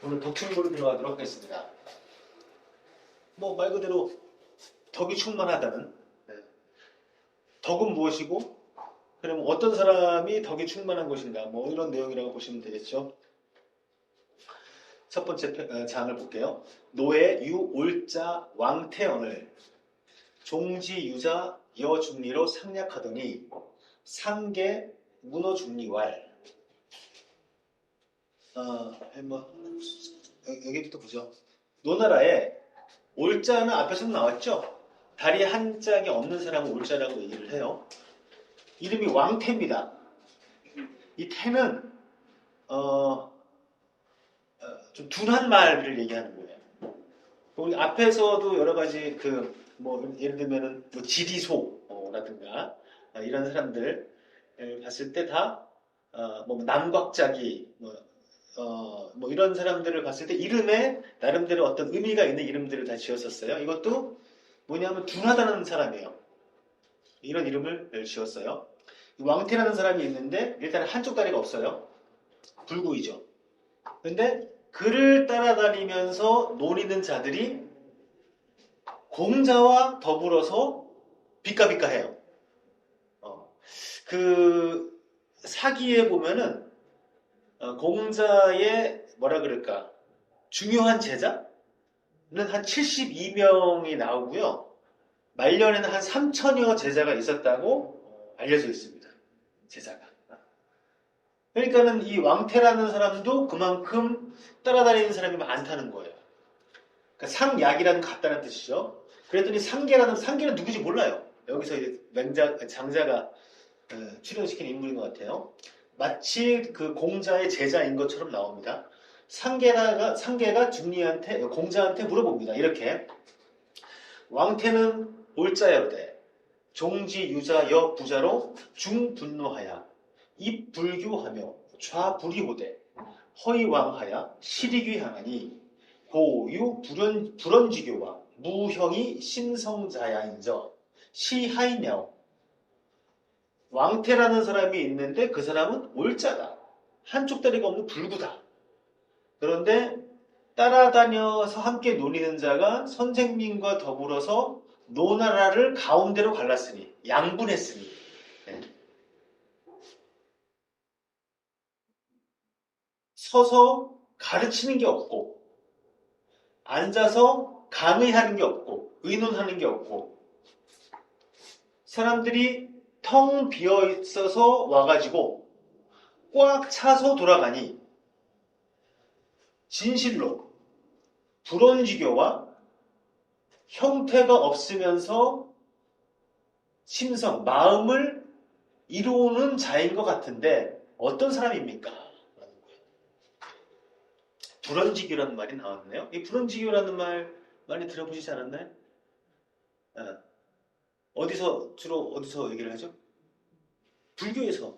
오늘 덕충고로 들어가도록 하겠습니다. 뭐 말 그대로 덕이 충만하다는, 덕은 무엇이고 그러면 어떤 사람이 덕이 충만한 것인가, 뭐 이런 내용이라고 보시면 되겠죠. 첫 번째 장을 볼게요. 노에 유올자 왕태언을 종지유자 여중리로 상략하더니 상계 문어중리왈. 여기부터 보죠. 노나라에 올자는 앞에서 나왔죠. 다리 한 짝이 없는 사람은 올자라고 얘기를 해요. 이름이 왕태입니다. 이 태는 좀 둔한 말을 얘기하는 거예요. 우리 앞에서도 여러 가지 뭐 예를 들면은 뭐 지리소라든가 이런 사람들 봤을 때 다 뭐 남곽자기 뭐 이런 사람들을 봤을 때 이름에 나름대로 어떤 의미가 있는 이름들을 다 지었었어요. 이것도 뭐냐면 둔하다는 사람이에요. 이런 이름을 지었어요. 왕태라는 사람이 있는데 일단 한쪽 다리가 없어요. 불구이죠. 근데 그를 따라다니면서 노리는 자들이 공자와 더불어서 비까비까해요. 그 사기에 보면은 공자의 뭐라 그럴까 중요한 제자는 한 72명이 나오고요. 말년에는 한 3천여 제자가 있었다고 알려져 있습니다. 제자가. 그러니까는 이 왕태라는 사람도 그만큼 따라다니는 사람이 많다는 거예요. 그러니까 상약이라는 같다는 뜻이죠. 그랬더니 상계는 누구지 몰라요. 여기서 이제 장자가 출연시킨 인물인 것 같아요. 마치 그 공자의 제자인 것처럼 나옵니다. 상계가 공자한테 물어봅니다. 이렇게 왕태는 올자여되 종지유자 부자로 중분노하야 입불교하며 좌불이호되 허위왕하야 실익위항하니 고유 불언지교와 무형이 신성자야인저 시하이냐오. 왕태라는 사람이 있는데 그 사람은 올자다. 한쪽 다리가 없는 불구다. 그런데 따라다녀서 함께 노리는 자가 선생님과 더불어서 노나라를 가운데로 갈랐으니, 양분했으니, 서서 가르치는 게 없고, 앉아서 강의하는 게 없고, 의논하는 게 없고, 사람들이 텅 비어 있어서 와가지고 꽉 차서 돌아가니 진실로 불언지교와 형태가 없으면서 마음을 이루는 자인 것 같은데 어떤 사람입니까? 라는 거예요. 불언지교라는 말이 나왔네요. 이 불언지교라는 말 많이 들어보시지 않았나요? 주로 어디서 얘기를 하죠? 불교에서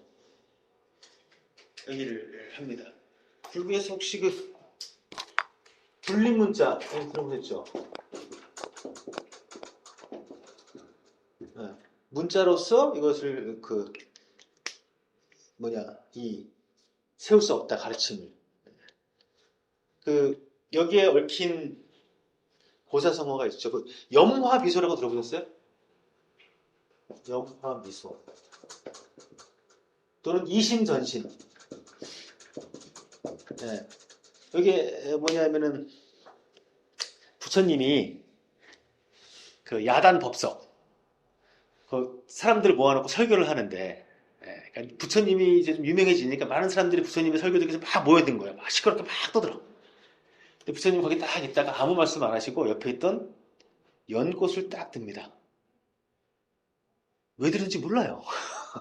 얘기를 합니다. 불교에서 혹시 불리문자 들어보셨죠? 문자로서 이것을 세울 수 없다 가르침을. 여기에 얽힌 고사성어가 있죠. 염화비소라고 들어보셨어요? 염화미소 또는 이심전신. 이게 뭐냐면은 부처님이 야단 법석 사람들을 모아놓고 설교를 하는데, 그러니까 부처님이 이제 좀 유명해지니까 많은 사람들이 부처님의 설교 듣기 위해서 막 모여든 거예요. 막 시끄럽게 막 떠들어. 근데 부처님 거기 딱 있다가 아무 말씀 안 하시고 옆에 있던 연꽃을 딱 듭니다. 왜 들은지 몰라요.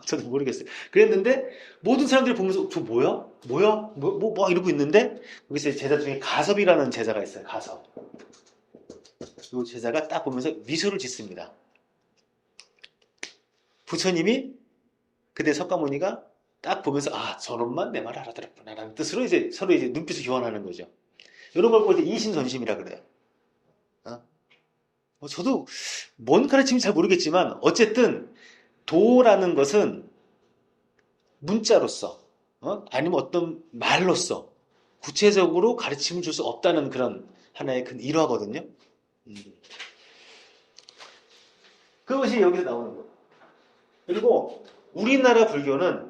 저도 모르겠어요. 그랬는데 모든 사람들이 보면서 저 뭐야? 뭐 이러고 있는데 여기서 제자 중에 가섭이라는 제자가 있어요. 가섭. 이 제자가 딱 보면서 미소를 짓습니다. 부처님이 그때 석가모니가 딱 보면서 저놈만 내 말 알아들었구나라는 뜻으로 이제 서로 이제 눈빛을 교환하는 거죠. 이런 걸 볼 때 이심전심이라 그래요. 저도 뭔 가르침인지 잘 모르겠지만 어쨌든 도라는 것은 문자로서 아니면 어떤 말로서 구체적으로 가르침을 줄 수 없다는 그런 하나의 큰 일화거든요. 그것이 여기서 나오는 거예요. 그리고 우리나라 불교가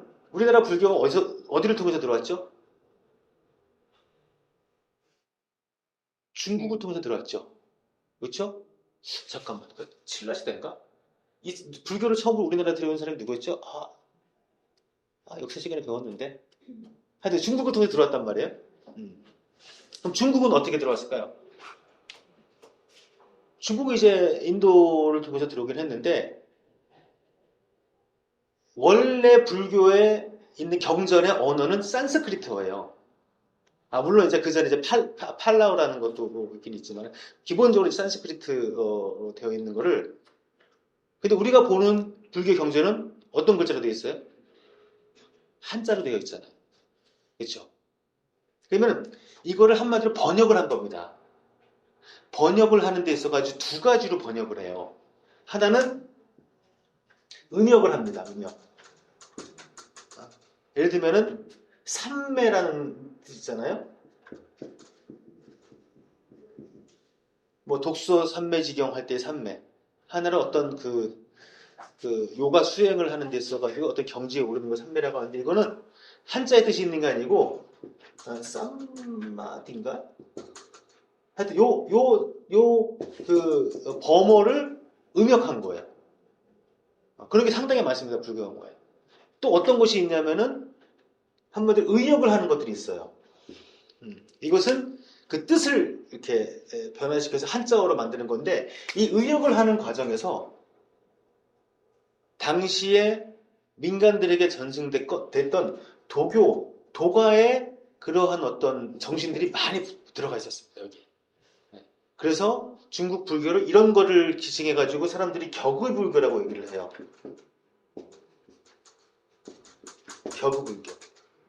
어디를 통해서 들어왔죠? 중국을 통해서 들어왔죠. 그렇죠? 잠깐만, 신라시대인가? 이 불교를 처음으로 우리나라에 들어온 사람이 누구였죠? 역사 시간에 배웠는데. 하여튼 중국을 통해서 들어왔단 말이에요. 그럼 중국은 어떻게 들어왔을까요? 중국은 이제 인도를 통해서 들어오긴 했는데, 원래 불교에 있는 경전의 언어는 산스크리트어예요. 물론 이제 그 전에 이제 팔라우라는 것도 뭐 있긴 있지만, 기본적으로 산스크리트어로 되어 있는 거를, 근데 우리가 보는 불교 경전은 어떤 글자로 되어 있어요? 한자로 되어 있잖아요. 그렇죠? 그러면 이거를 한마디로 번역을 한 겁니다. 번역을 하는 데 있어가지고 두 가지로 번역을 해요. 하나는 음역을 합니다. 음역. 예를 들면은 삼매라는 뜻 있잖아요. 뭐 독서 삼매지경 할 때 삼매. 하나는 어떤 그 요가 수행을 하는 데 있어가지고 어떤 경지에 오르는 걸 삼매라고 하는데, 이거는 한자의 뜻이 있는 게 아니고 쌈마딘가? 하여튼 그 범어를 음역한 거예요. 그런 게 상당히 많습니다. 불교가. 또 어떤 것이 있냐면은 한마디로 의역을 하는 것들이 있어요. 이것은 그 뜻을 이렇게 변화시켜서 한자어로 만드는 건데, 이 의역을 하는 과정에서 당시에 민간들에게 전승됐던 도가의 그러한 어떤 정신들이 많이 들어가 있었습니다. 여기. 그래서 중국 불교를 이런 거를 기증해가지고 사람들이 격의불교라고 얘기를 해요. 격의불교.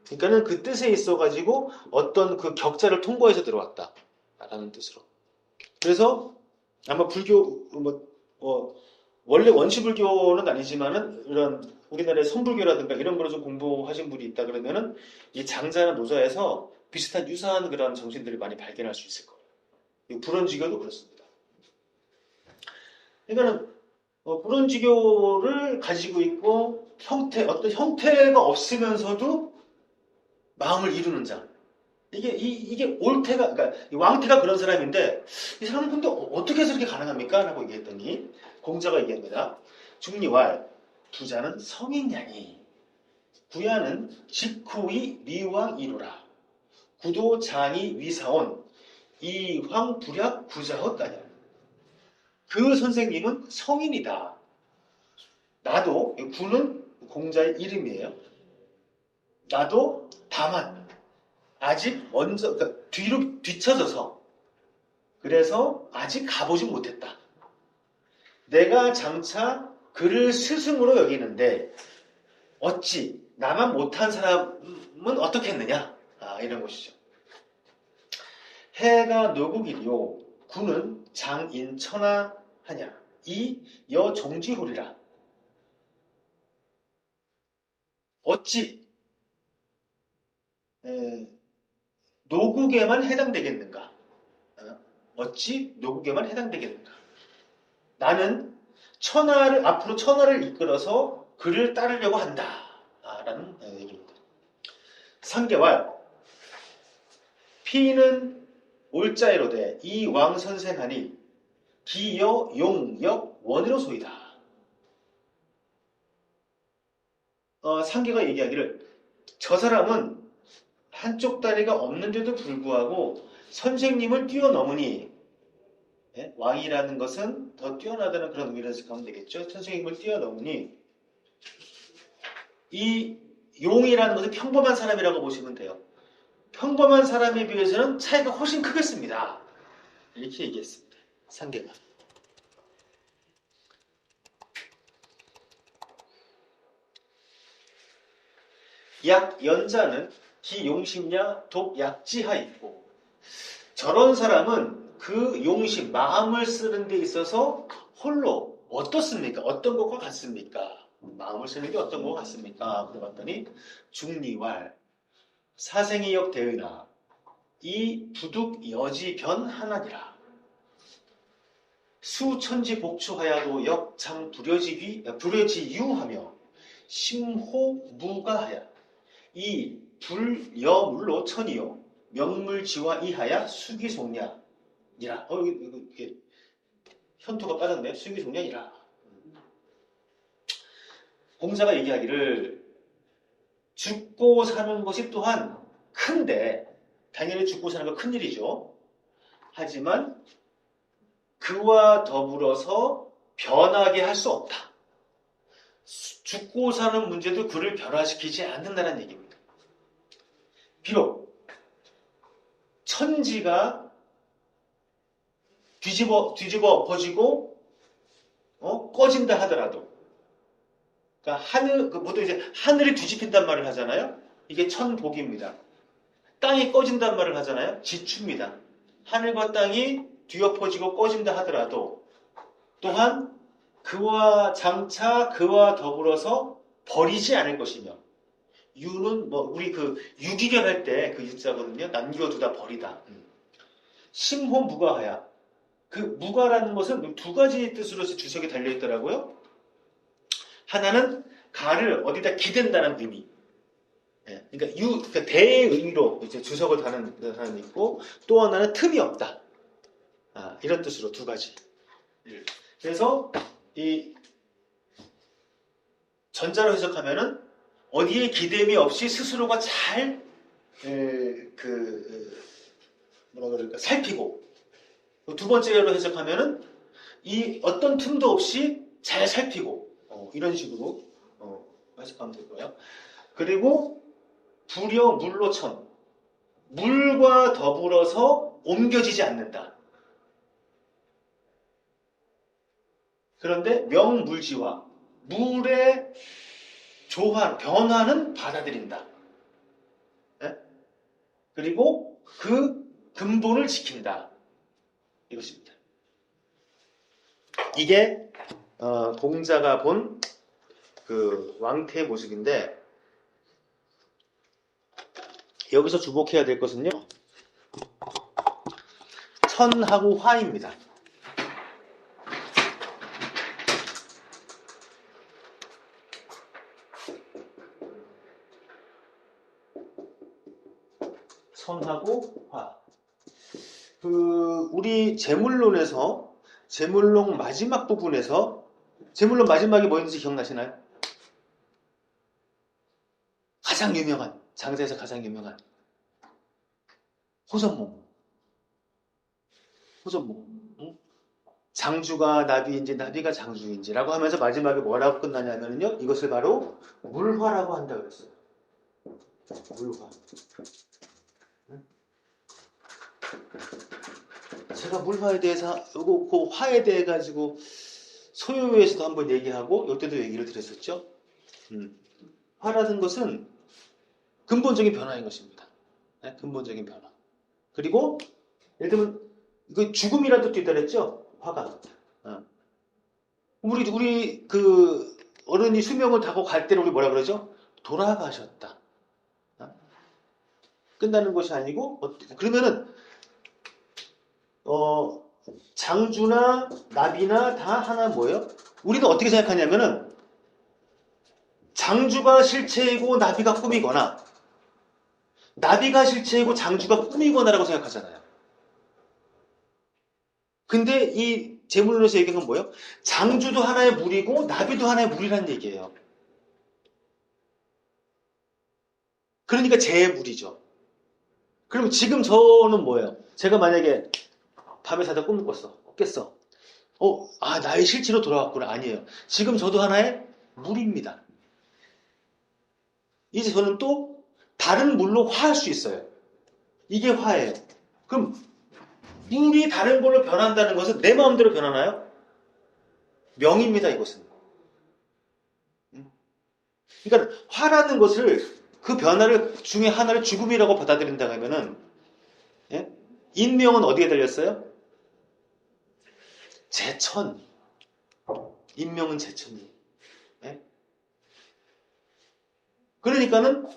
그러니까는 그 뜻에 있어가지고 어떤 그 격자를 통과해서 들어왔다라는 뜻으로. 그래서 아마 불교 원래 원시불교는 아니지만은 이런 우리나라의 선불교라든가 이런 거를 좀 공부하신 분이 있다 그러면은 이 장자나 노자에서 비슷한 유사한 그런 정신들을 많이 발견할 수 있을 거예요. 이 불원지교도 그렇습니다. 그러니까는 불원지교를 가지고 있고 어떤 형태가 없으면서도 마음을 이루는 자. 이게 올태가, 그러니까 왕태가 그런 사람인데, 이 사람은 근데 어떻게 해서 이렇게 가능합니까? 라고 얘기했더니, 공자가 얘기합니다. 중리왈, 부자는 성인냐니, 구야는 직후이 리왕 이루라, 구도 장이 위사온, 이황 불약 구자헛다냐. 그 선생님은 성인이다. 나도, 구는 공자의 이름이에요. 나도 다만, 아직 그러니까 뒤쳐져서, 그래서 아직 가보지 못했다. 내가 장차 그를 스승으로 여기는데 어찌 나만 못한 사람은 어떻게 했느냐? 이런 것이죠. 해가 노국이요 구는 장인천하하냐 이 여종지홀이라. 어찌 노국에만 해당되겠는가? 어찌 노국에만 해당되겠는가? 나는 앞으로 천하를 이끌어서 그를 따르려고 한다. 라는 얘기입니다. 3개월 피는 올자이로되 이 왕 선생하니 기여 용역 원으로소이다. 상계가 얘기하기를 저 사람은 한쪽 다리가 없는데도 불구하고 선생님을 뛰어넘으니, 왕이라는 것은 더 뛰어나다는 그런 의미를 해석하면 되겠죠. 선생님을 뛰어넘으니 이 용이라는 것은 평범한 사람이라고 보시면 돼요. 평범한 사람에 비해서는 차이가 훨씬 크겠습니다. 이렇게 얘기했습니다. 상계가. 약 연자는 기용심야 독약지하 있고, 저런 사람은 그 용심, 마음을 쓰는 데 있어서 홀로 어떻습니까? 어떤 것과 같습니까? 마음을 쓰는 게 어떤 것과 같습니까? 물어봤더니 중리왈 사생이역 대의나 이 부득 여지 변하나니라. 수천지 복추하야도 역장 불여지유하며 심호무가하야. 이 불여물로 천이요 명물지와 이하야 수기송냐니라. 이게 현토가 빠졌네. 수기송냐니라. 공자가 얘기하기를 죽고 사는 것이 또한 큰데, 당연히 죽고 사는 건 큰일이죠. 하지만 그와 더불어서 변하게 할 수 없다. 죽고 사는 문제도 그를 변화시키지 않는다는 얘기입니다. 비록 천지가 뒤집어 엎어지고 꺼진다 하더라도, 그러니까 보통 이제 하늘이 뒤집힌단 말을 하잖아요. 이게 천복입니다. 땅이 꺼진단 말을 하잖아요. 지추입니다. 하늘과 땅이 뒤엎어지고 꺼진다 하더라도 또한 그와 장차 그와 더불어서 버리지 않을 것이며, 유는 우리 그 유기견 할 때 그 유자거든요. 남겨두다 버리다. 심호무가하야. 그 무가라는 것은 두 가지 뜻으로 주석에 달려있더라고요. 하나는 가를 어디다 기댄다는 의미. 그러니까 대의 의미로 이제 주석을 다는 사람이 있고, 또 하나는 틈이 없다. 이런 뜻으로 두 가지. 그래서 이 전자로 해석하면은 어디에 기댐이 없이 스스로가 잘 살피고, 두 번째로 해석하면은 이 어떤 틈도 없이 잘 살피고, 이런 식으로 해석하면 될 거예요. 그리고 불여 물로 천, 물과 더불어서 옮겨지지 않는다. 그런데 명물지와 물의 변화는 받아들인다. 네? 그리고 그 근본을 지킨다. 이것입니다. 이게 공자가 본 그 왕태의 모습인데, 여기서 주목해야 될 것은요, 천하고 화입니다. 천하고 화. 우리 제물론에서, 제물론 마지막 부분에서, 제물론 마지막에 뭐였는지 기억나시나요? 가장 유명한, 장사에서 가장 유명한 호선몽. 응? 장주가 나비인지 나비가 장주인지라고 하면서 마지막에 뭐라고 끝나냐면요, 이것을 바로 물화라고 한다 그랬어요. 물화. 제가 물화에 대해서, 그 화에 대해 가지고 소요에서도 한번 얘기하고, 이때도 얘기를 드렸었죠. 화라는 것은 근본적인 변화인 것입니다. 네? 근본적인 변화. 그리고 예를 들면 그 죽음이라는 뜻도 있다 그랬죠. 화가. 우리 그 어른이 수명을 타고 갈 때를 우리 뭐라 그러죠? 돌아가셨다. 끝나는 것이 아니고, 그러면은 장주나 나비나 다 하나 뭐예요? 우리는 어떻게 생각하냐면은 장주가 실체이고 나비가 꿈이거나, 나비가 실체이고 장주가 꿈이거나라고 생각하잖아요. 근데 이 제물론에서 얘기한 건 뭐예요? 장주도 하나의 물이고 나비도 하나의 물이라는 얘기예요. 그러니까 제물이죠. 그럼 지금 저는 뭐예요? 제가 만약에 밤에 자다 꿈을 깼어. 나의 실체로 돌아왔구나. 아니에요. 지금 저도 하나의 물입니다. 이제 저는 또 다른 물로 화할 수 있어요. 이게 화예요. 그럼 물이 다른 걸로 변한다는 것은 내 마음대로 변하나요? 명입니다, 이것은. 그러니까 화라는 것을, 그 변화를 중에 하나를 죽음이라고 받아들인다 하면은, 예? 인명은 어디에 달렸어요? 제천. 인명은 제천이. 예? 그러니까는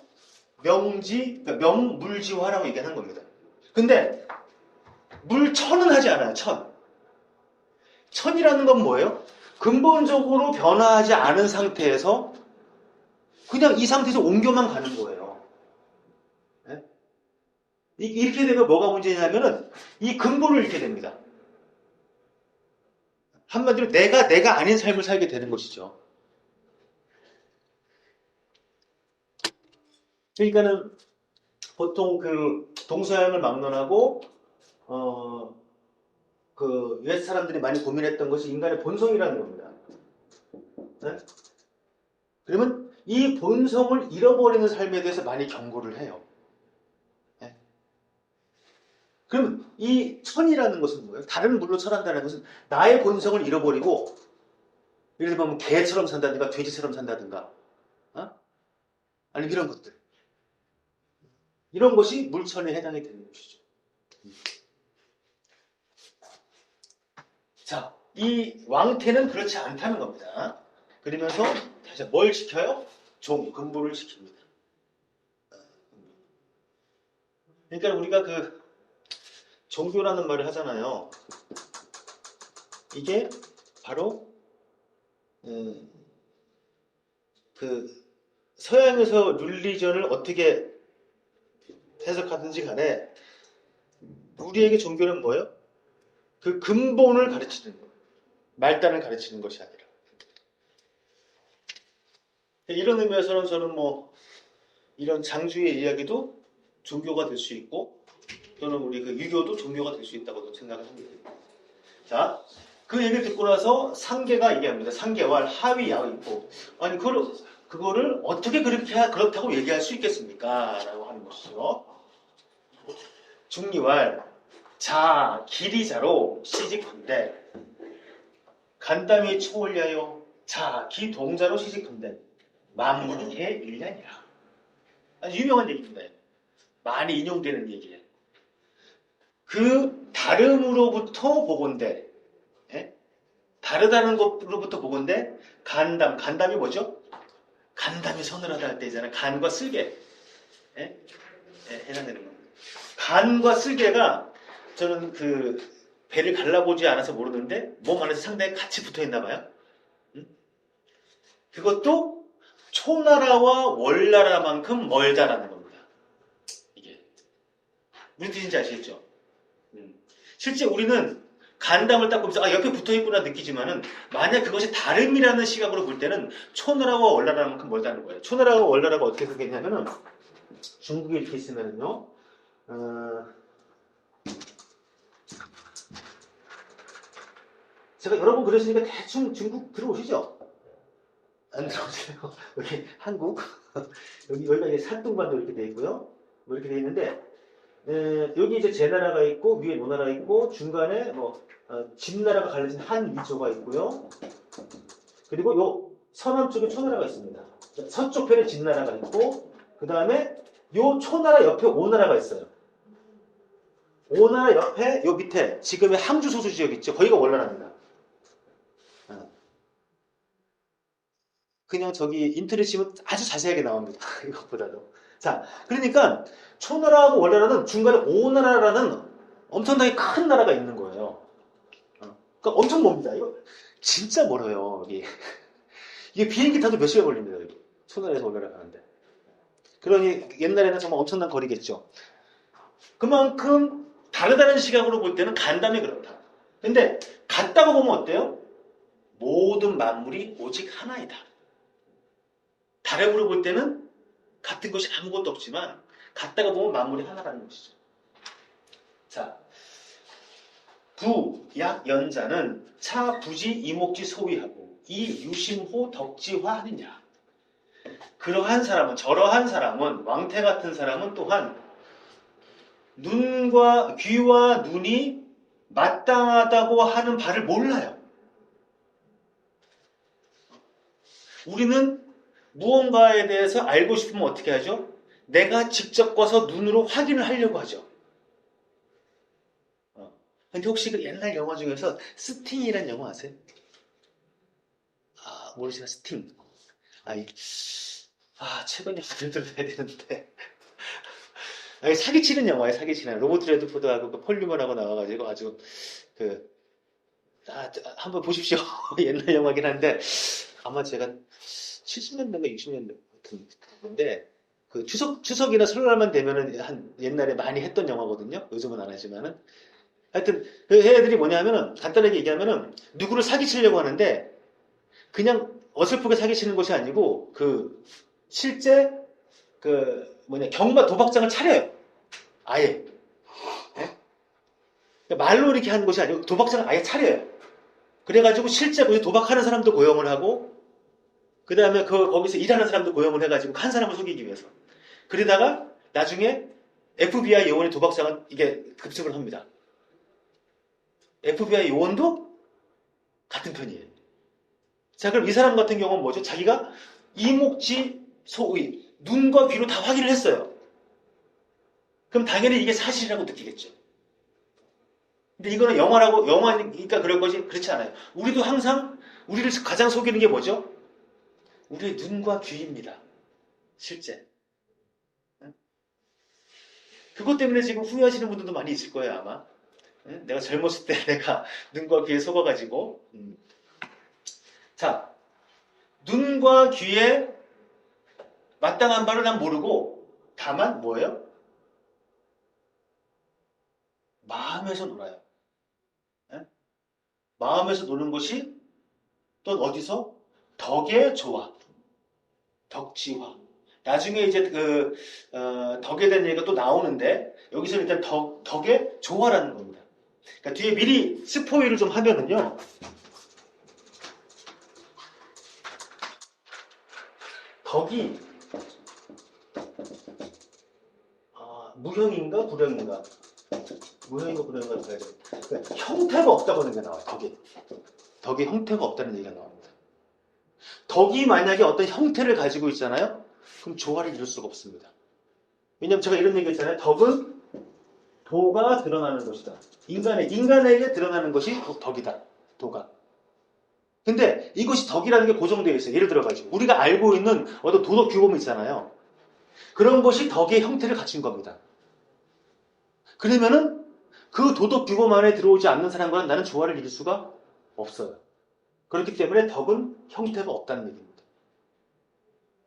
명물지화라고 얘기하는 겁니다. 근데 물천은 하지 않아요. 천이라는 건 뭐예요? 근본적으로 변화하지 않은 상태에서 그냥 이 상태에서 옮겨만 가는 거예요. 네? 이렇게 되면 뭐가 문제냐면은 이 근본을 잃게 됩니다. 한마디로 내가 아닌 삶을 살게 되는 것이죠. 그러니까는 보통 그 동서양을 막론하고 그 옛 사람들이 많이 고민했던 것이 인간의 본성이라는 겁니다. 네? 그러면 이 본성을 잃어버리는 삶에 대해서 많이 경고를 해요. 네? 그럼 이 천이라는 것은 뭐예요? 다른 물로 철한다는 것은 나의 본성을 잃어버리고 예를 들면 개처럼 산다든가 돼지처럼 산다든가 아니면 이런 것들. 이런 것이 물천에 해당이 되는 것이죠. 자, 이 왕태는 그렇지 않다는 겁니다. 그러면서 다시 뭘 지켜요? 근본을 지킵니다. 그러니까 우리가 그 종교라는 말을 하잖아요. 이게 바로 그 서양에서 룰리전을 어떻게 해석하든지 간에 우리에게 종교는 뭐예요? 그 근본을 가르치는 거예요. 말단을 가르치는 것이 아니라. 이런 의미에서는 저는 뭐 이런 장주의 이야기도 종교가 될 수 있고 또는 우리 그 유교도 종교가 될 수 있다고 생각을 합니다. 자, 그 얘기를 듣고 나서 상계가 얘기합니다. 상계와 하위 야위고 아니 그거를 어떻게 그렇다고 얘기할 수 있겠습니까? 라고 하는 것이죠. 중리왈 자 기리자로 시직한데 간담이 초올려요. 자 기동자로 시직한데 만물의 일량이라. 아주 유명한 얘기입니다. 많이 인용되는 얘기예요. 그 다름으로부터 보건대 다르다는 것으로부터 보건대 간담이 뭐죠? 간담이 서늘하다 할 때 있잖아요. 간과 쓸개 해당되는 겁니다. 간과 쓸개가 저는 그 배를 갈라보지 않아서 모르는데 몸 안에서 상당히 같이 붙어있나 봐요. 그것도 초나라와 월나라만큼 멀다라는 겁니다. 이게 무슨 뜻인지 아시겠죠? 실제 우리는 간담을 딱 보면서 옆에 붙어있구나 느끼지만은 만약 그것이 다름이라는 시각으로 볼 때는 초나라와 월나라만큼 멀다는 거예요. 초나라와 월나라가 어떻게 생겼냐면은 중국에 이렇게 있으면은요. 제가 여러 번 그랬으니까 대충 중국 들어오시죠? 안 들어오세요? 여기 한국 여기가 이제 산둥반도 이렇게 돼 있고요. 뭐 이렇게 돼 있는데 여기 이제 제나라가 있고 위에 노나라가 있고 중간에 뭐 진나라가 갈라진 한 위조가 있고요. 그리고 요 서남 쪽에 초나라가 있습니다. 서쪽 편에 진나라가 있고 그 다음에 요 초나라 옆에 오나라가 있어요. 오나라 옆에 요 밑에 지금의 항주 소수 지역 있죠. 거기가 월나라입니다. 그냥 저기 인터넷 치면 아주 자세하게 나옵니다. 이것보다도. 자, 그러니까 초나라하고 월나라는 중간에 오나라라는 엄청나게 큰 나라가 있는 거예요. 그러니까 엄청 멉니다. 이거 진짜 멀어요. 이게 비행기 타도 몇 시간 걸립니다. 여기. 초나라에서 월나라 가는데. 그러니 옛날에는 정말 엄청난 거리겠죠. 그만큼 다르다는 시각으로 볼 때는 간담이 그렇다. 근데 같다고 보면 어때요? 모든 만물이 오직 하나이다. 다름으로 볼 때는 같은 것이 아무것도 없지만 같다가 보면 만물이 하나라는 것이죠. 자, 부, 약, 연자는 차, 부지, 이목지 소위하고 이 유심호 덕지화 하느냐. 그러한 사람은 저러한 사람은 왕태 같은 사람은 또한 눈과 귀와 눈이 마땅하다고 하는 바를 몰라요. 우리는 무언가에 대해서 알고 싶으면 어떻게 하죠? 내가 직접 가서 눈으로 확인을 하려고 하죠. 근데 혹시 그 옛날 영화 중에서 스팅이라는 영화 아세요? 모르시나 스팅. 최근에 아들들 해야 되는데 아니, 사기치는 영화예요, 사기치는. 로버트 레드포드하고 그 폴 뉴먼하고 나와가지고 아주 그, 한번 보십시오. 옛날 영화긴 한데, 아마 제가 70년대인가 60년대 같은 건데, 그 추석이나 설날만 되면은 한 옛날에 많이 했던 영화거든요. 요즘은 안 하지만은. 하여튼, 그 애들이 뭐냐면은, 간단하게 얘기하면은, 누구를 사기치려고 하는데, 그냥 어설프게 사기치는 것이 아니고, 그, 실제, 경마 도박장을 차려요. 아예. 예? 말로 이렇게 하는 것이 아니고, 도박장을 아예 차려요. 그래가지고 실제 거기 도박하는 사람도 고용을 하고, 그 다음에 거기서 일하는 사람도 고용을 해가지고, 한 사람을 속이기 위해서. 그러다가, 나중에 FBI 요원이 도박장은 이게 급습을 합니다. FBI 요원도 같은 편이에요. 자, 그럼 이 사람 같은 경우는 뭐죠? 자기가 이목지 소의, 눈과 귀로 다 확인을 했어요. 그럼 당연히 이게 사실이라고 느끼겠죠. 근데 이거는 영화니까 그런 거지, 그렇지 않아요. 우리도 항상, 우리를 가장 속이는 게 뭐죠? 우리의 눈과 귀입니다. 실제. 그것 때문에 지금 후회하시는 분들도 많이 있을 거예요, 아마. 내가 젊었을 때 내가 눈과 귀에 속아가지고. 자, 눈과 귀에 마땅한 바를 난 모르고, 다만 뭐예요? 마음에서 놀아요. 예? 마음에서 노는 것이 또 어디서? 덕의 조화, 덕지화. 나중에 이제 덕에 대한 얘기가 또 나오는데, 여기서 일단 덕의 조화라는 겁니다. 그러니까 뒤에 미리 스포일을 좀 하면은요, 덕이 무형인가 불형인가? 무형인가 불형인가 봐야 돼. 그러니까 형태가 없다고 하는 게 나와요. 덕이 형태가 없다는 얘기가 나옵니다. 덕이 만약에 어떤 형태를 가지고 있잖아요. 그럼 조화를 이룰 수가 없습니다. 왜냐면 제가 이런 얘기 했잖아요. 덕은 도가 드러나는 것이다. 인간에게 드러나는 것이 덕이다. 도가. 근데 이것이 덕이라는 게 고정되어 있어요. 예를 들어가지고 우리가 알고 있는 어떤 도덕 규범이 있잖아요. 그런 것이 덕의 형태를 갖춘 겁니다. 그러면은 그 도덕 규범 안에 들어오지 않는 사람과는 나는 조화를 이룰 수가 없어요. 그렇기 때문에 덕은 형태가 없다는 얘기입니다.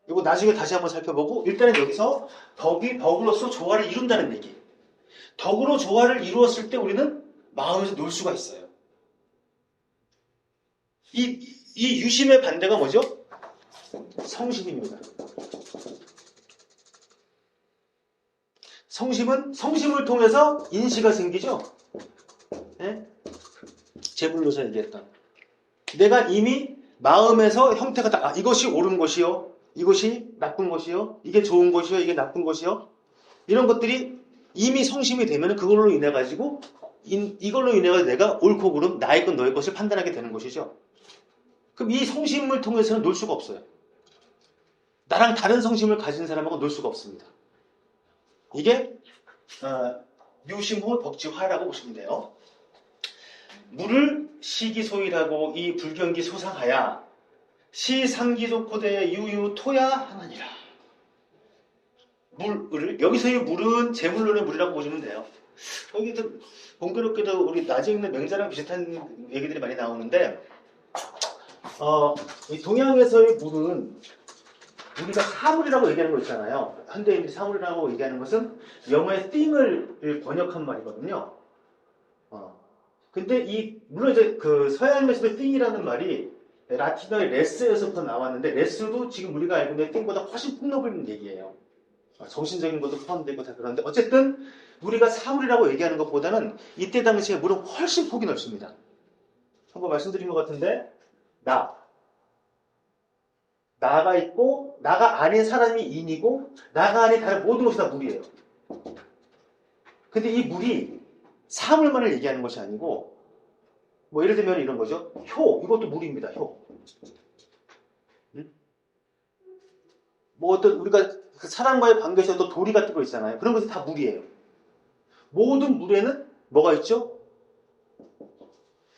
이거 나중에 다시 한번 살펴보고, 일단은 여기서 덕으로서 조화를 이룬다는 얘기. 덕으로 조화를 이루었을 때 우리는 마음에서 놀 수가 있어요. 이 유심의 반대가 뭐죠? 성심입니다. 성심을 통해서 인시가 생기죠? 네? 제불로서 얘기했던. 내가 이미 마음에서 형태가 다, 이것이 옳은 것이요. 이것이 나쁜 것이요. 이게 좋은 것이요. 이게 나쁜 것이요. 이런 것들이 이미 성심이 되면 그걸로 인해 가지고 이걸로 인해 가지고 내가 옳고 그름 나의 것 너의 것을 판단하게 되는 것이죠. 그럼 이 성심을 통해서는 놀 수가 없어요. 나랑 다른 성심을 가진 사람하고 놀 수가 없습니다. 이게 묘심호 덕지화라고 보시면 돼요. 물을 시기소이라고 이 불경기 소상하야 시상기소코대 유유토야 하나니라. 물을 여기서의 물은 제물론의 물이라고 보시면 돼요. 여기도 공교롭게도 우리 낮에 읽는 맹자랑 비슷한 얘기들이 많이 나오는데 이 동양에서의 물은 우리가 사물이라고 얘기하는 거 있잖아요. 현대인들이 사물이라고 얘기하는 것은 영어의 thing을 번역한 말이거든요. 근데 물론 이제 그 서양에서의 thing이라는 말이 라틴어의 레스에서부터 나왔는데, 레스도 지금 우리가 알고 있는 thing보다 훨씬 폭넓은 얘기예요. 정신적인 것도 포함되고 다 그런데, 어쨌든 우리가 사물이라고 얘기하는 것보다는 이때 당시에 물은 훨씬 폭이 넓습니다. 한번 말씀드린 것 같은데, 나가 있고, 나가 아닌 사람이 인이고, 나가 아닌 다른 모든 것이 다 물이에요. 근데 이 물이 사물만을 얘기하는 것이 아니고, 뭐 예를 들면 이런 거죠. 이것도 물입니다. 뭐 어떤 우리가 사람과의 관계에서 또 도리 같은 거 있잖아요. 그런 것이 다 물이에요. 모든 물에는 뭐가 있죠?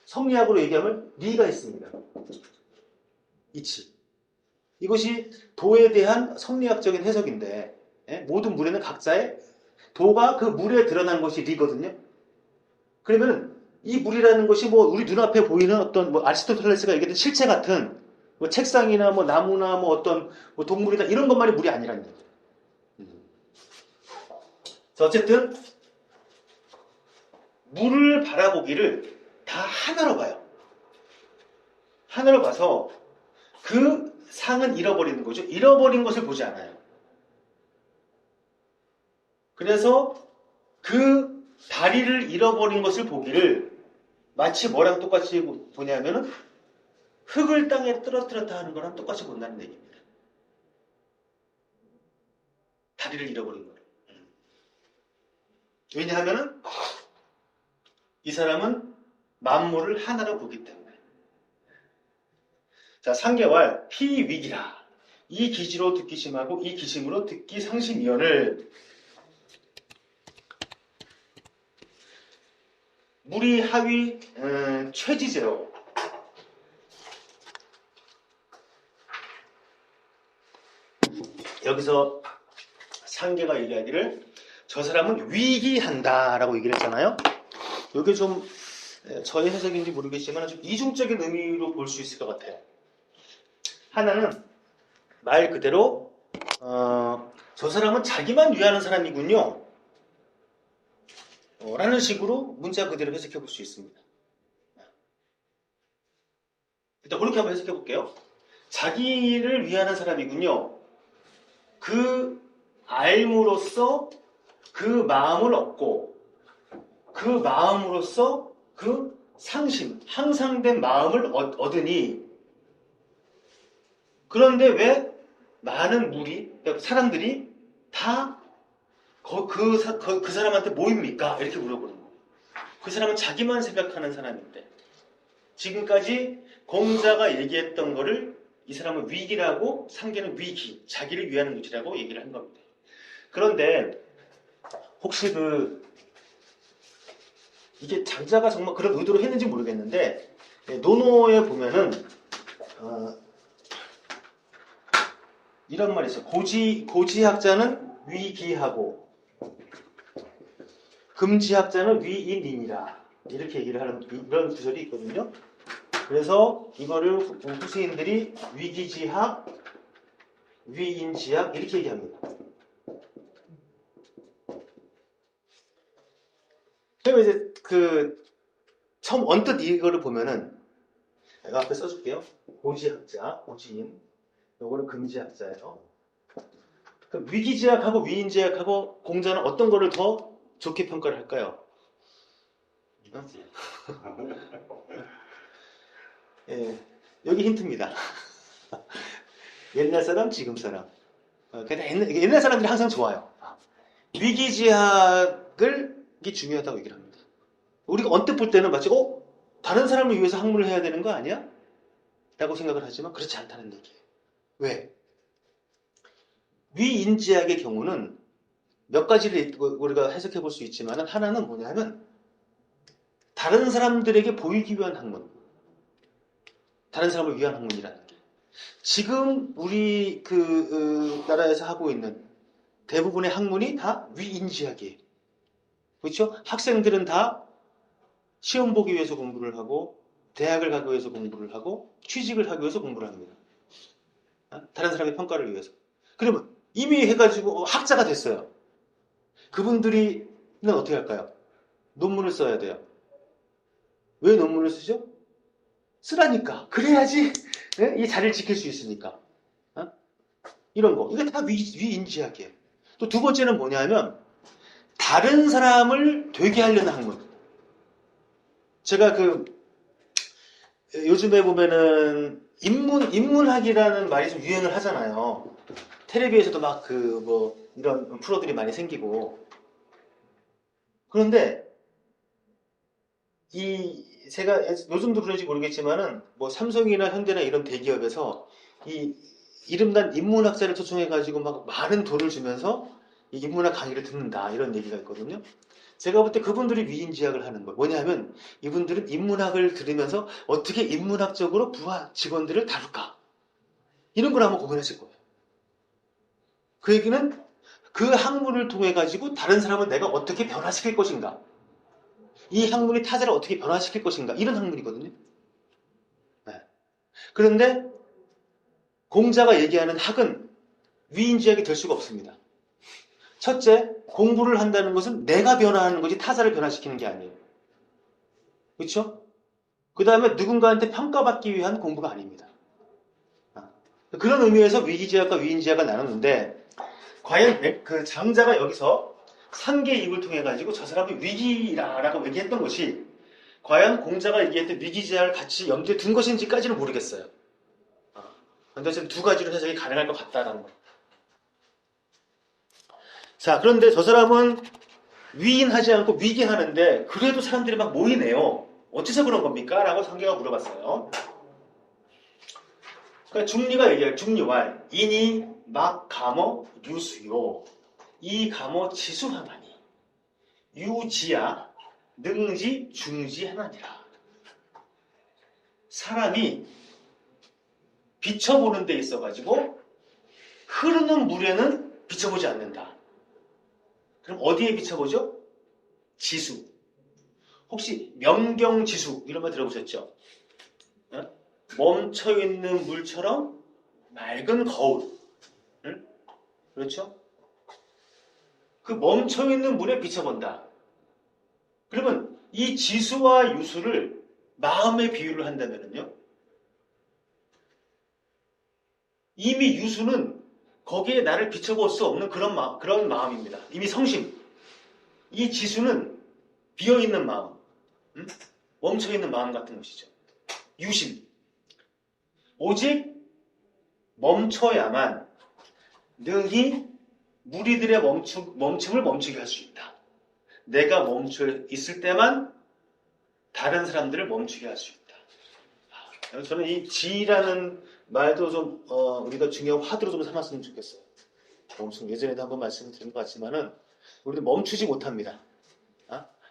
성리학으로 얘기하면 리가 있습니다. 이치. 이것이 도에 대한 성리학적인 해석인데, 모든 물에는 각자의 도가 그 물에 드러난 것이 리거든요. 그러면 이 물이라는 것이 뭐 우리 눈앞에 보이는 어떤 뭐 아리스토텔레스가 얘기했던 실체 같은 뭐 책상이나 뭐 나무나 뭐 어떤 뭐 동물이다 이런 것만이 물이 아니라는 얘기예요. 어쨌든 물을 바라보기를 다 하나로 봐요. 하나로 봐서 그 상은 잃어버리는 거죠. 잃어버린 것을 보지 않아요. 그래서 그 다리를 잃어버린 것을 보기를 마치 뭐랑 똑같이 보냐면은 흙을 땅에 떨어뜨렸다 하는 거랑 똑같이 본다는 얘기입니다. 다리를 잃어버린 거를. 왜냐하면은 이 사람은 만물을 하나로 보기 때문에. 자, 3개월 피위기라. 이 기지로 듣기 심하고 이 기심으로 듣기 상심이언을 물이 하위 최지제로 여기서 상계가 얘기하기를 저 사람은 위기한다라고 얘기를 했잖아요. 이게 좀 저의 해석인지 모르겠지만 좀 이중적인 의미로 볼 수 있을 것 같아요. 하나는 말 그대로 저 사람은 자기만 위하는 사람이군요. 라는 식으로 문자 그대로 해석해 볼 수 있습니다. 일단 그렇게 한번 해석해 볼게요. 자기를 위하는 사람이군요. 그 알므로써 그 마음을 얻고 그 마음으로써 그 상심, 향상된 마음을 얻으니 그런데 왜 많은 무리, 사람들이 다 그 사람한테 모입니까? 이렇게 물어보는 거예요. 그 사람은 자기만 생각하는 사람인데 지금까지 공자가 얘기했던 거를 이 사람은 위기라고 상계는 위기, 자기를 위하는 것이라고 얘기를 한 겁니다. 그런데 혹시 이게 장자가 정말 그런 의도로 했는지 모르겠는데 논어에 보면은 이런 말이 있어요. 고지학자는 위기하고 금지학자는 위인이니라 이렇게 얘기를 하는 이런 구절이 있거든요. 그래서 이거를 후세인들이 위기지학, 위인지학 이렇게 얘기합니다. 그러면 이제 처음 언뜻 이거를 보면은 내가 앞에 써줄게요. 고지학자, 고지인. 요거는 금지학자예요. 그럼 위기지학하고 위인지학하고 공자는 어떤 거를 더 좋게 평가를 할까요? 예, 여기 힌트입니다. 옛날 사람, 지금 사람. 옛날 사람들이 항상 좋아요. 위기지학을 이게 중요하다고 얘기를 합니다. 우리가 언뜻 볼 때는 마치 다른 사람을 위해서 학문을 해야 되는 거 아니야? 라고 생각을 하지만 그렇지 않다는 얘기예요. 왜? 위인지학의 경우는 몇 가지를 우리가 해석해 볼 수 있지만 하나는 뭐냐면 다른 사람들에게 보이기 위한 학문, 다른 사람을 위한 학문이라는 게 지금 우리 나라에서 하고 있는 대부분의 학문이 다 위인지학이에요. 그렇죠? 학생들은 다 시험 보기 위해서 공부를 하고 대학을 가기 위해서 공부를 하고 취직을 하기 위해서 공부를 합니다. 다른 사람의 평가를 위해서. 그러면 이미 해가지고 학자가 됐어요. 그분들이는 어떻게 할까요? 논문을 써야 돼요. 왜 논문을 쓰죠? 쓰라니까. 그래야지 이 자리를 지킬 수 있으니까. 이런 거. 이게 다 위인지학이에요. 또 두 번째는 뭐냐면 다른 사람을 되게 하려는 학문. 제가 요즘에 보면은 인문학이라는 말이 좀 유행을 하잖아요. 텔레비에서도 막 이런 프로들이 많이 생기고. 그런데 제가 요즘도 그런지 모르겠지만은 뭐 삼성이나 현대나 이런 대기업에서 이 이름난 인문학자를 초청해가지고 막 많은 돈을 주면서 이 인문학 강의를 듣는다 이런 얘기가 있거든요. 제가 볼 때 그분들이 위인지학을 하는 거예요. 뭐냐면 이분들은 인문학을 들으면서 어떻게 인문학적으로 부하 직원들을 다룰까 이런 걸 한번 고민하실 거예요. 그 얘기는 그 학문을 통해 가지고 다른 사람을 내가 어떻게 변화시킬 것인가, 이 학문이 타자를 어떻게 변화시킬 것인가, 이런 학문이거든요. 네. 그런데 공자가 얘기하는 학은 위인지학이 될 수가 없습니다. 첫째, 공부를 한다는 것은 내가 변화하는 거지 타자를 변화시키는 게 아니에요. 그렇죠? 그 다음에 누군가한테 평가받기 위한 공부가 아닙니다. 그런 의미에서 위기지학과 위인지학을 나눴는데, 과연 그 장자가 여기서 상계입을 통해 가지고 저 사람이 위기라라고 얘기했던 것이 과연 공자가 얘기했던 위기지학을 같이 염두에 둔 것인지까지는 모르겠어요. 그런데 지금 두 가지로 해석이 가능할 것 같다라는 거. 자, 그런데 저 사람은 위인하지 않고 위기하는데 그래도 사람들이 막 모이네요. 어째서 그런 겁니까? 라고 상계가 물어봤어요. 그러니까 중리가 얘기해요. 중리왈 인이 막 감어 유수요 이 감어 지수하나니 유지야 능지 중지 하나니라. 사람이 비춰보는 데 있어가지고 흐르는 물에는 비춰보지 않는다. 그럼 어디에 비춰보죠? 지수. 혹시 명경지수 이런 말 들어보셨죠? 멈춰있는 물처럼 맑은 거울. 응? 그렇죠? 그 멈춰있는 물에 비춰본다. 그러면 이 지수와 유수를 마음의 비유를 한다면요, 이미 유수는 거기에 나를 비춰볼 수 없는 그런 마음입니다. 이미 성심. 이 지수는 비어있는 마음, 응? 멈춰있는 마음 같은 것이죠. 유심. 오직 멈춰야만 능히 무리들의 멈춤을 멈추게 할 수 있다. 내가 멈춰 있을 때만 다른 사람들을 멈추게 할 수 있다. 저는 이 지라는 말도 좀 우리가 중요한 화두로 좀 삼았으면 좋겠어요. 예전에도 한번 말씀드린 것 같지만은 우리는 멈추지 못합니다.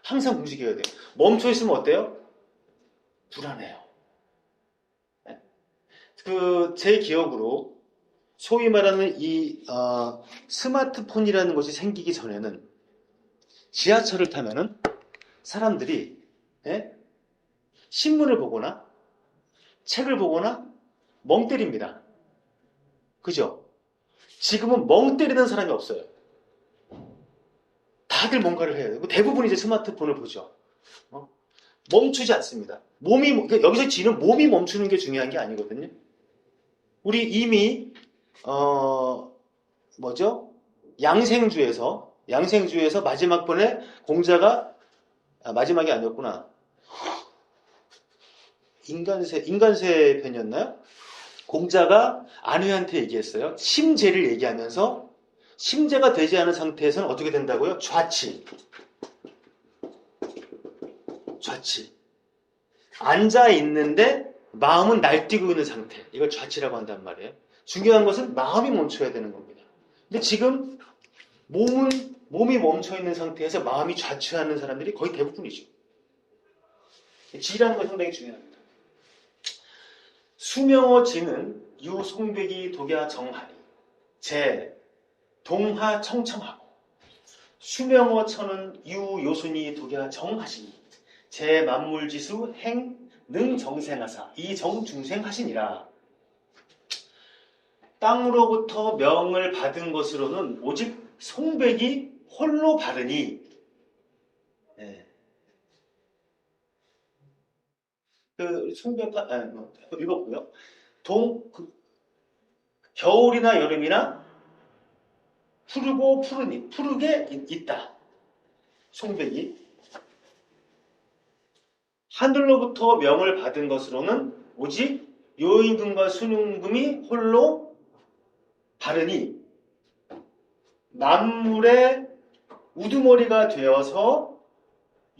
항상 움직여야 돼요. 멈춰 있으면 어때요? 불안해요. 제 기억으로 소위 말하는 이 스마트폰이라는 것이 생기기 전에는 지하철을 타면은 사람들이 신문을 보거나 책을 보거나 멍 때립니다. 그죠? 지금은 멍 때리는 사람이 없어요. 다들 뭔가를 해야 돼요. 대부분 이제 스마트폰을 보죠. 멈추지 않습니다. 여기서 지는 몸이 멈추는 게 중요한 게 아니거든요. 우리 이미 양생주에서 마지막 번에 공자가 마지막이 아니었구나. 인간세 편이었나요? 공자가 안회한테 얘기했어요. 심재를 얘기하면서 심재가 되지 않은 상태에서는 어떻게 된다고요? 좌치. 앉아 있는데 마음은 날뛰고 있는 상태. 이걸 좌치라고 한단 말이에요. 중요한 것은 마음이 멈춰야 되는 겁니다. 근데 지금 몸이 멈춰 있는 상태에서 마음이 좌치하는 사람들이 거의 대부분이죠. 지라는 건 상당히 중요합니다. 수명어 지는 유송백이 독야 정하니 제 동하 청청하고 수명어 천은 유요순이 독야 정하시니 제 만물지수 행 능정생하사 이 정중생하시니라. 땅으로부터 명을 받은 것으로는 오직 송백이 홀로 바르니. 송백파 읽어보고요. 겨울이나 여름이나 푸르게 있다. 송백이. 하늘로부터 명을 받은 것으로는 오직 요임금과 순임금이 홀로 바르니 만물의 우두머리가 되어서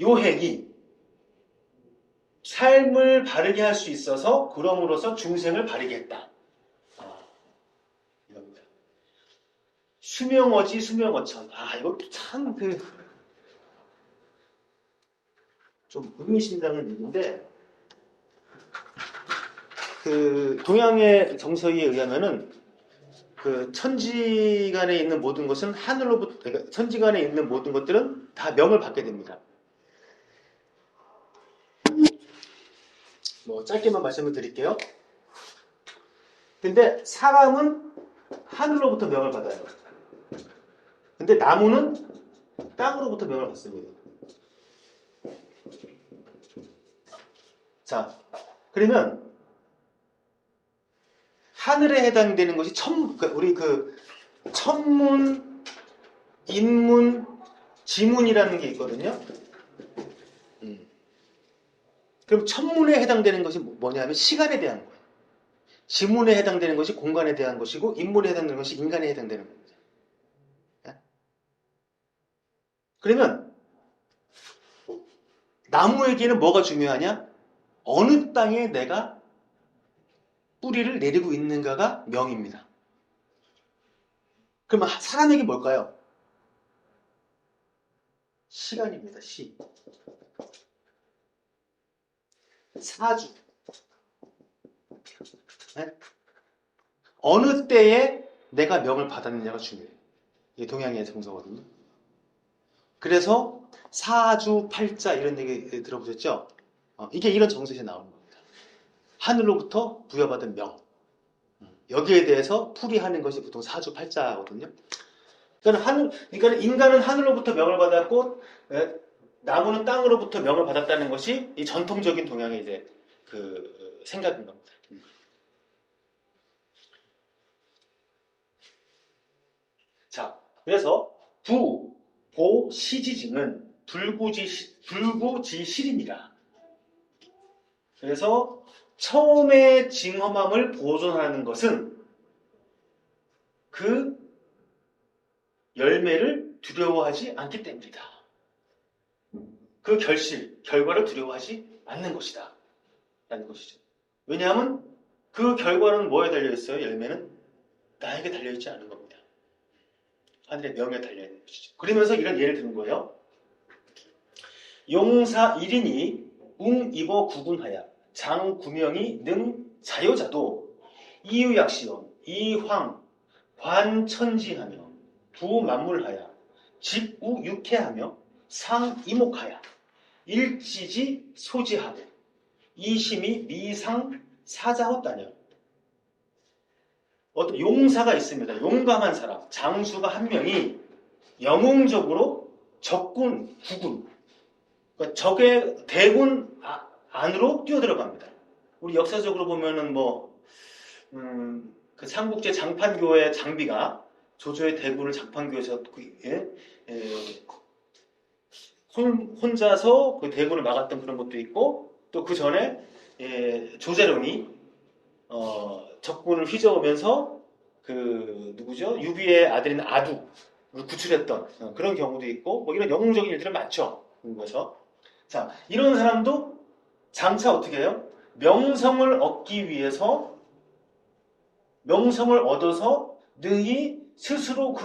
요행이 삶을 바르게 할 수 있어서 그럼으로써 중생을 바르게 했다. 이겁니다. 수명어지 수명어천. 이거 참 좀 의미심장한 얘기인데, 동양의 정서에 의하면은 그 천지간에 있는 모든 것은 하늘로부터, 그러니까 천지간에 있는 모든 것들은 다 명을 받게 됩니다. 뭐 짧게만 말씀을 드릴게요. 근데 사람은 하늘로부터 명을 받아요. 근데 나무는 땅으로부터 명을 받습니다. 자, 그러면 하늘에 해당되는 것이 우리 그 천문, 인문, 지문이라는 게 있거든요. 그럼 천문에 해당되는 것이 뭐냐면 시간에 대한 거예요. 지문에 해당되는 것이 공간에 대한 것이고 인문에 해당되는 것이 인간에 해당되는 겁니다. 그러면 나무에게는 뭐가 중요하냐? 어느 땅에 내가 뿌리를 내리고 있는가가 명입니다. 그러면 사람에게 뭘까요? 시간입니다. 사주. 네? 어느 때에 내가 명을 받았느냐가 중요해요. 이게 동양의 정서거든요. 그래서 사주, 팔자 이런 얘기 들어보셨죠? 이게 이런 정서에서 나오는 겁니다. 하늘로부터 부여받은 명. 여기에 대해서 풀이하는 것이 보통 사주, 팔자거든요. 그러니까 인간은 하늘로부터 명을 받았고 나무는 땅으로부터 명을 받았다는 것이 이 전통적인 동양의 이제 그 생각인 겁니다. 자, 그래서 부, 보, 시지증은 불구지실이니라. 그래서 처음의 징험함을 보존하는 것은 그 열매를 두려워하지 않기 때문이다. 그 결과를 두려워하지 않는 것이다. 라는 것이죠. 왜냐하면 그 결과는 뭐에 달려있어요? 열매는 나에게 달려있지 않은 겁니다. 하늘의 명에 달려있는 것이죠. 그러면서 이런 예를 드는 거예요. 용사 1인이 웅입어 구군하야 장구명이 능 자요자도 이유약시온 이황 관천지하며 부만물하야 직우육해하며 상이목하야 일지지 소지하고 이심이 미상 사자헛다녀. 어떤 용사가 있습니다. 용감한 사람, 장수가 한 명이 영웅적으로 적군, 구군, 그러니까 적의 대군 안으로 뛰어들어갑니다. 우리 역사적으로 보면은 그 삼국제 장판교의 장비가 조조의 대군을 장판교에서 혼자서 그 대군을 막았던 그런 것도 있고, 또 그 전에 조자룡이 적군을 휘저으면서 그 누구죠? 유비의 아들인 아두를 구출했던 그런 경우도 있고, 뭐 이런 영웅적인 일들은 많죠. 그래서 자, 이런 사람도 장차 어떻게 해요? 명성을 얻기 위해서 명성을 얻어서 능히 스스로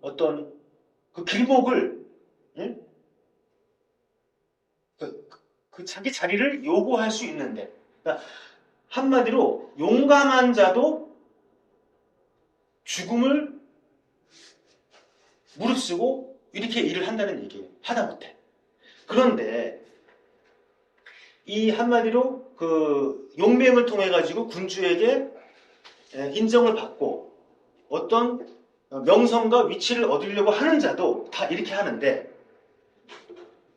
어떤 그 길목을 그 자기 자리를 요구할 수 있는데, 그러니까 한마디로 용감한 자도 죽음을 무릅쓰고 이렇게 일을 한다는 얘기예요. 하다못해. 그런데 이 한마디로 그 용맹을 통해 가지고 군주에게 인정을 받고 어떤 명성과 위치를 얻으려고 하는 자도 다 이렇게 하는데,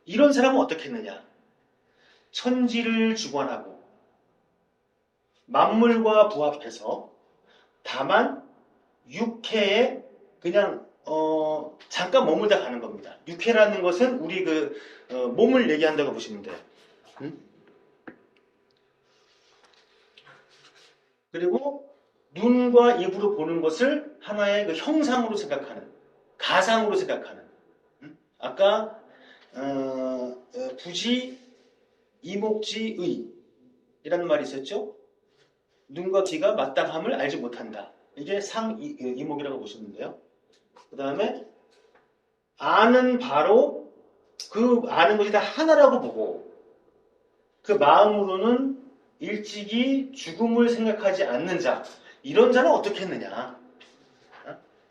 이런 사람은 어떻게 했느냐? 천지를 주관하고 만물과 부합해서 다만 육해에 그냥 잠깐 머물다 가는 겁니다. 육해라는 것은 우리 몸을 얘기한다고 보시면 돼요. 그리고 눈과 입으로 보는 것을 하나의 그 형상으로 생각하는, 가상으로 생각하는. 아까 부지 이목지의 이라는 말이 있었죠. 눈과 귀가 마땅함을 알지 못한다. 이게 상이목이라고 보시면 돼요. 그 다음에 아는 바로 그 아는 것이 다 하나라고 보고 그 마음으로는 일찍이 죽음을 생각하지 않는 자, 이런 자는 어떻게 했느냐?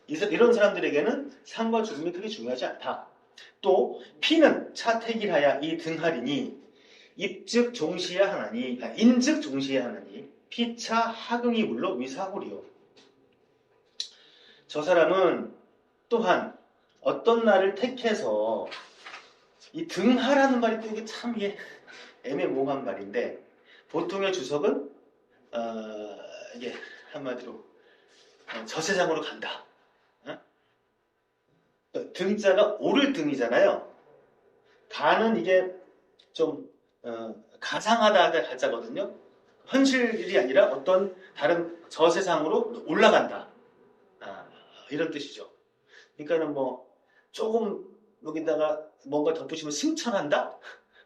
이런 사람들에게는 삶과 죽음이 크게 중요하지 않다. 또 피는 차택일하야 이 등하리니 입즉 종시야 하나니 인즉 종시야 하나니 피차 하경이 물러 위사하구리요. 저 사람은 또한 어떤 날을 택해서 이 등하라는 말이 또 이게 참 이게 애매모호한 말인데 보통의 주석은 이게 한마디로 저 세상으로 간다. 등자가 오를 등이잖아요. 가는 이게 좀 가상하다 가자거든요. 현실이 아니라 어떤 다른 저 세상으로 올라간다. 이런 뜻이죠. 그러니까는 뭐 조금 여기다가 뭔가 덧붙이면 승천한다,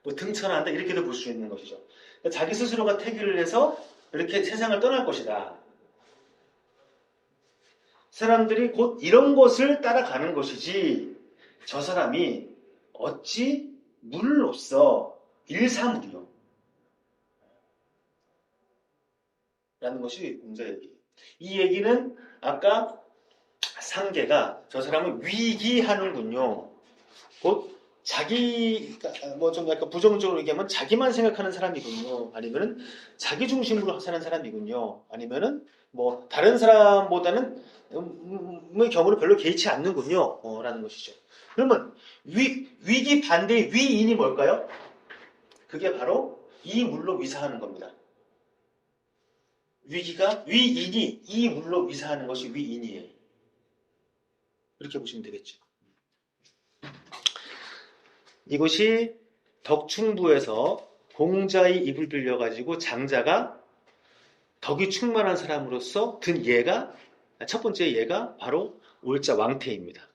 뭐 등천한다 이렇게도 볼 수 있는 것이죠. 그러니까 자기 스스로가 태기를 해서 이렇게 세상을 떠날 것이다. 사람들이 곧 이런 것을 따라가는 것이지 저 사람이 어찌 물로써 일사물이요 라는 것이 문제 얘기. 이 얘기는 아까 상계가 저 사람은 위기하는군요. 곧 자기 뭐 좀 약간 부정적으로 얘기하면 자기만 생각하는 사람이군요. 아니면은 자기 중심으로 사는 사람이군요. 아니면은 뭐 다른 사람보다는 경우를 별로 개의치 않는군요. 라는 것이죠. 그러면 위기 반대의 위인이 뭘까요? 그게 바로 이 물로 위사하는 겁니다. 위기가 위인이 이 물로 위사하는 것이 위인이에요. 이렇게 보시면 되겠죠. 이것이 덕충부에서 공자의 입을 빌려가지고 장자가 덕이 충만한 사람으로서 든 예가 첫 번째 예가 바로 올자 왕태입니다.